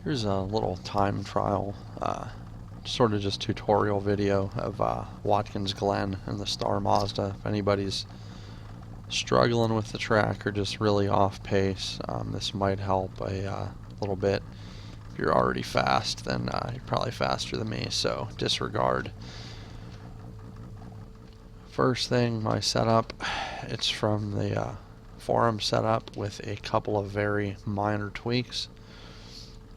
Here's a little time trial, sort of just tutorial video of Watkins Glen and the Star Mazda. If anybody's struggling with the track or just really off pace, this might help a little bit. If you're already fast, then you're probably faster than me, so disregard. First thing, my setup, it's from the forum setup with a couple of very minor tweaks.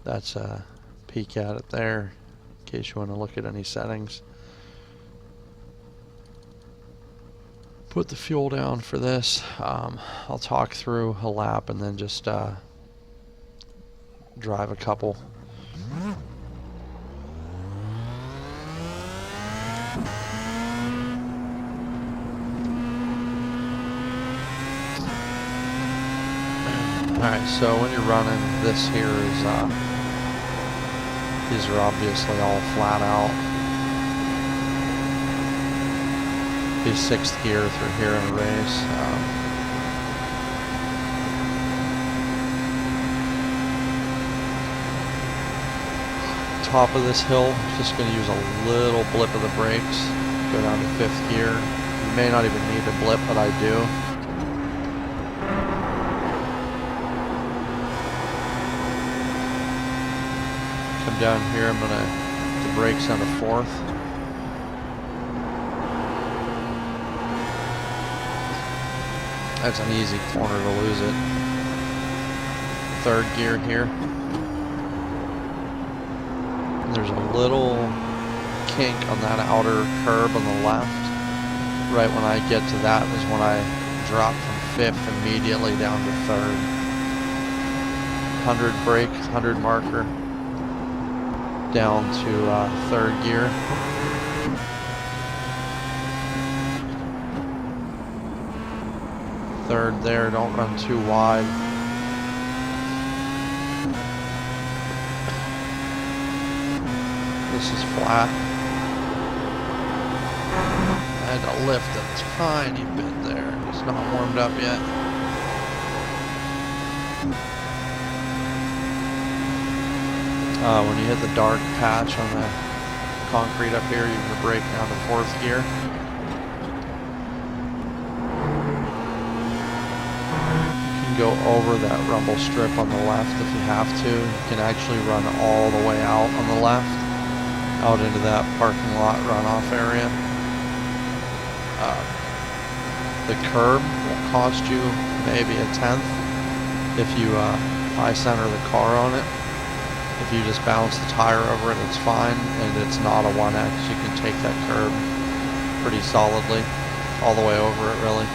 That's a peek at it there, in case you want to look at any settings. Put the fuel down for this. I'll talk through a lap and then just drive a couple. Alright, so when you're running, this here is, these are obviously all flat out. Be 6th gear through here in a race. Top of this hill, just going to use a little blip of the brakes. Go down to 5th gear. You may not even need a blip, but I do. Come down here, I'm going to put the brakes on to 4th. That's an easy corner to lose it. 3rd gear here. And there's a little kink on that outer curb on the left. Right when I get to that is when I drop from 5th immediately down to 3rd. 100 brake, 100 marker. Down to 3rd gear. Third there, don't run too wide. This is flat. I had to lift a tiny bit there. It's not warmed up yet. When you hit the dark patch on the concrete up here, you can brake down to 4th gear. You can go over that rumble strip on the left if you have to. You can actually run all the way out on the left, out into that parking lot runoff area. The curb will cost you maybe a 1/10 if you high center the car on it. If you just bounce the tire over it, it's fine, and it's not a 1X. You can take that curb pretty solidly, all the way over it, really.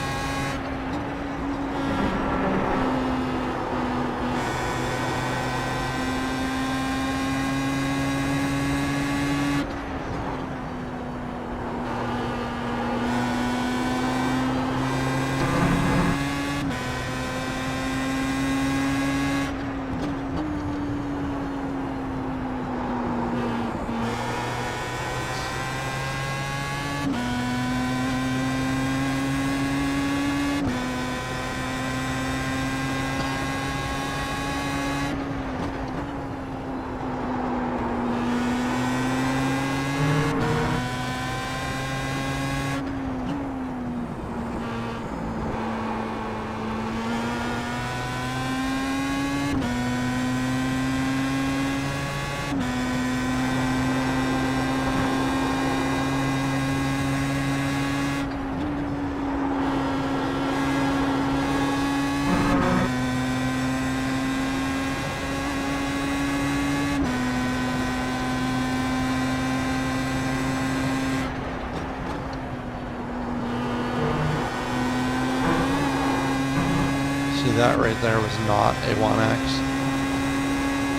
See, that right there was not a 1X.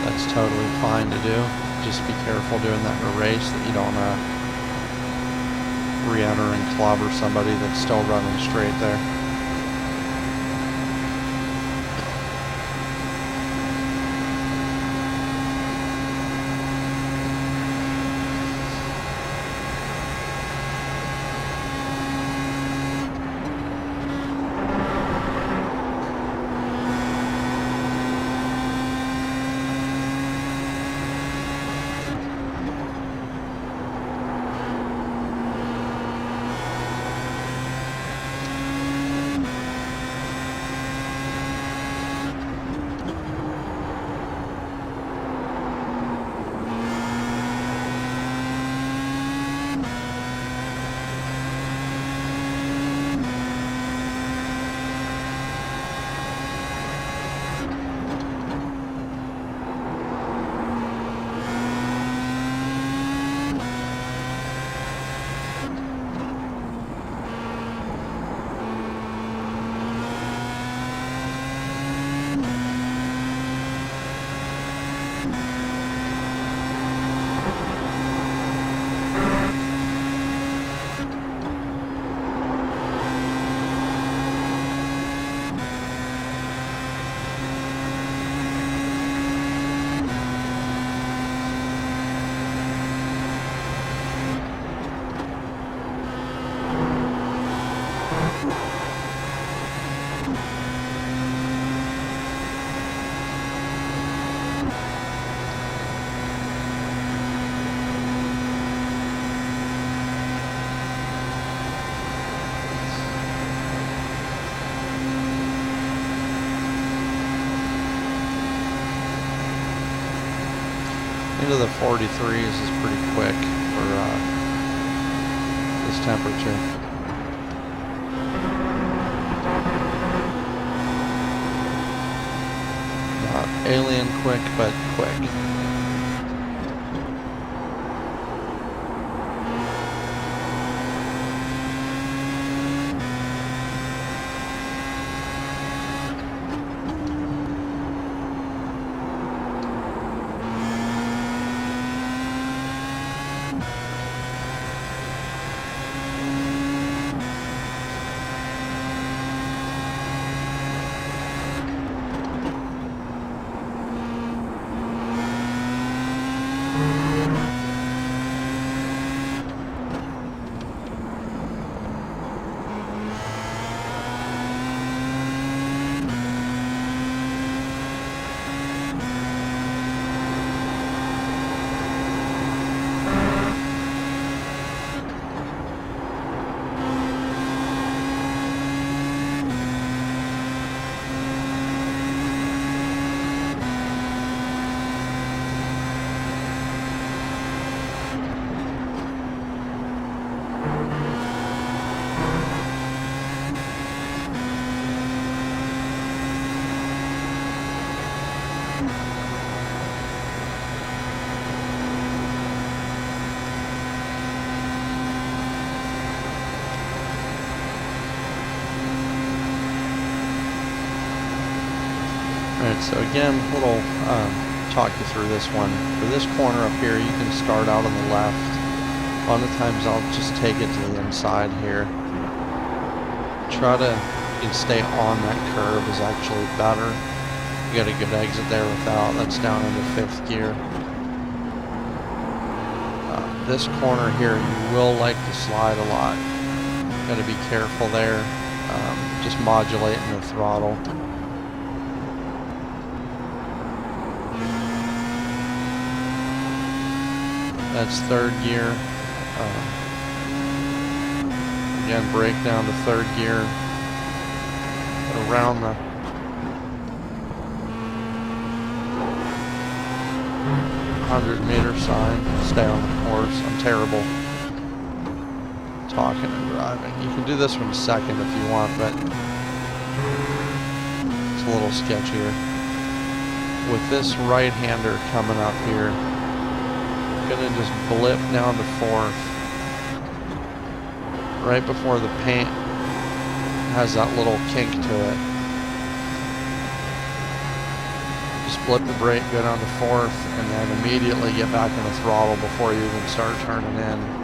That's totally fine to do. Just be careful doing that in a race that you don't re-enter and clobber somebody that's still running straight there. Into the 43s is pretty quick for this temperature. Not alien quick, but quick. Alright, so again, little talk you through this one. For this corner up here, you can start out on the left. A lot of times I'll just take it to the inside here. Try to stay on that curve is actually better. You got a good exit there without. That's down into 5th gear. This corner here, you will like to slide a lot. Got to be careful there. Just modulating the throttle. That's 3rd gear. Again, brake down to 3rd gear. Around the 100-meter sign. Stay on the course. I'm terrible talking and driving. You can do this one second if you want, but it's a little sketchier. With this right-hander coming up here, gonna just blip down to 4th right before the paint has that little kink to it. Just flip the brake, go down to 4th, and then immediately get back on the throttle before you even start turning in.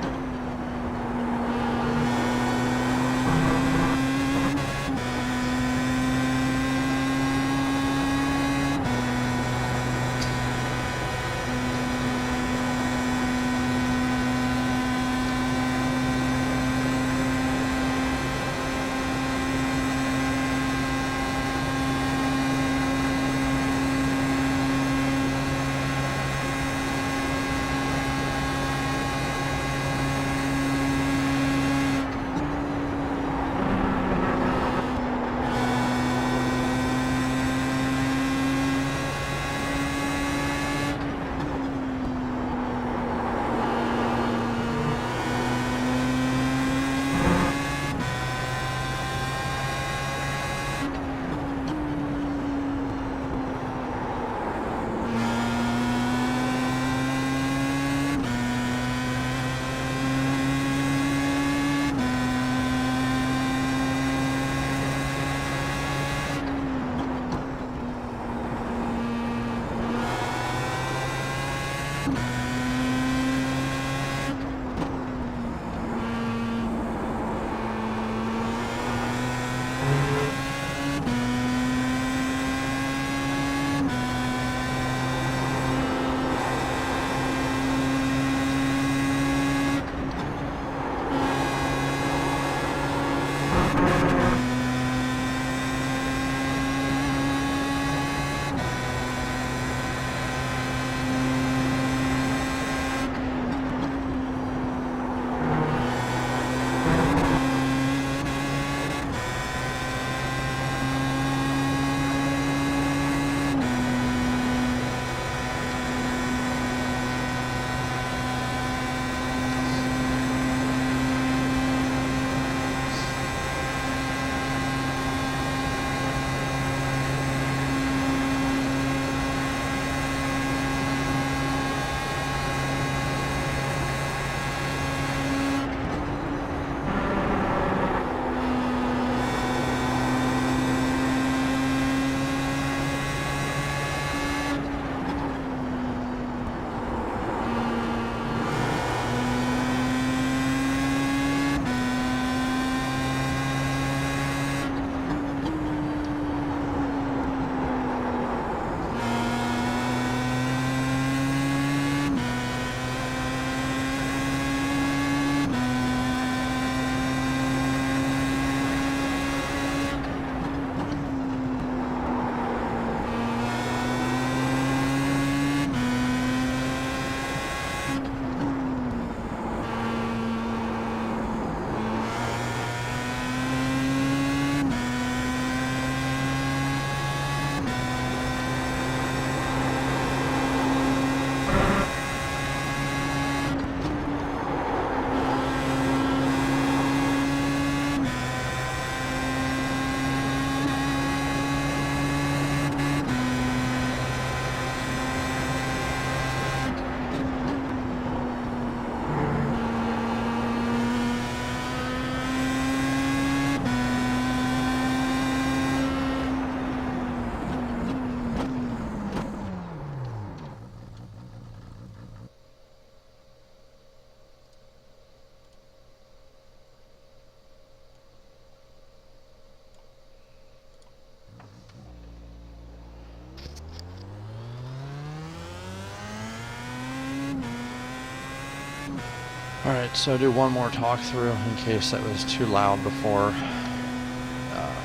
Alright, so do one more talk through in case that was too loud before.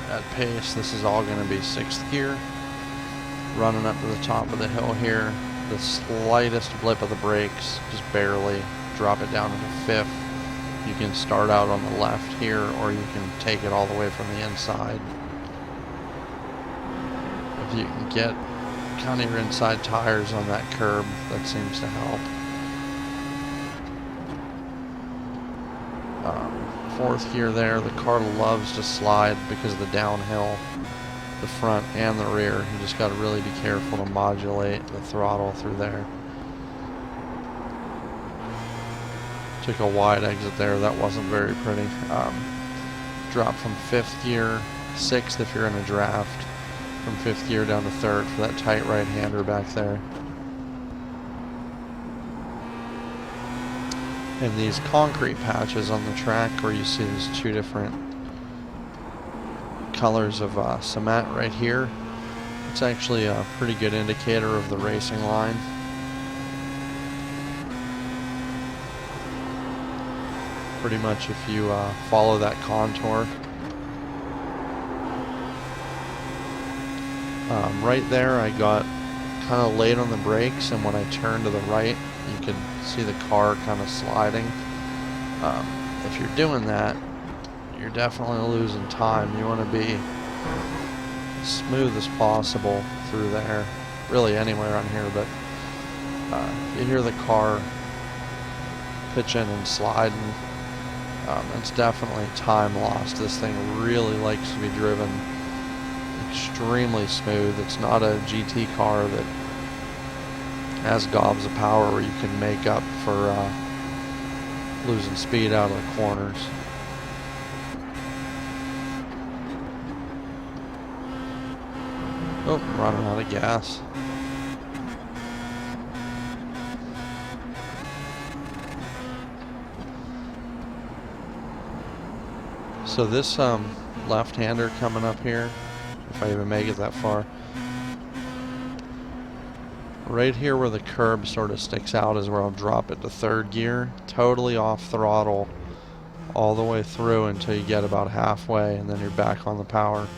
At pace, this is all going to be 6th gear. Running up to the top of the hill here, the slightest blip of the brakes, just barely, drop it down into 5th. You can start out on the left here, or you can take it all the way from the inside. If you can get kind of your inside tires on that curb, that seems to help. 4th gear there, the car loves to slide because of the downhill, the front and the rear. You just got to really be careful to modulate the throttle through there. Took a wide exit there, that wasn't very pretty. Drop from 5th gear, 6th if you're in a draft, from 5th gear down to 3rd for that tight right-hander back there. And these concrete patches on the track where you see these 2 different colors of cement right here, it's actually a pretty good indicator of the racing line. Pretty much if you follow that contour. Right there I got kind of late on the brakes, and when I turned to the right you can see the car kind of sliding. If you're doing that, you're definitely losing time. You want to be as smooth as possible through there, really anywhere on here, but you hear the car pitching and sliding. It's definitely time lost. This thing really likes to be driven extremely smooth. It's not a GT car that has gobs of power where you can make up for losing speed out of the corners. Oh, I'm running out of gas. So this left-hander coming up here, if I even make it that far, right here where the curb sort of sticks out is where I'll drop it to 3rd gear, totally off throttle all the way through until you get about halfway, and then you're back on the power.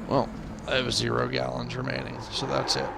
Well, I have 0 gallons remaining, so that's it.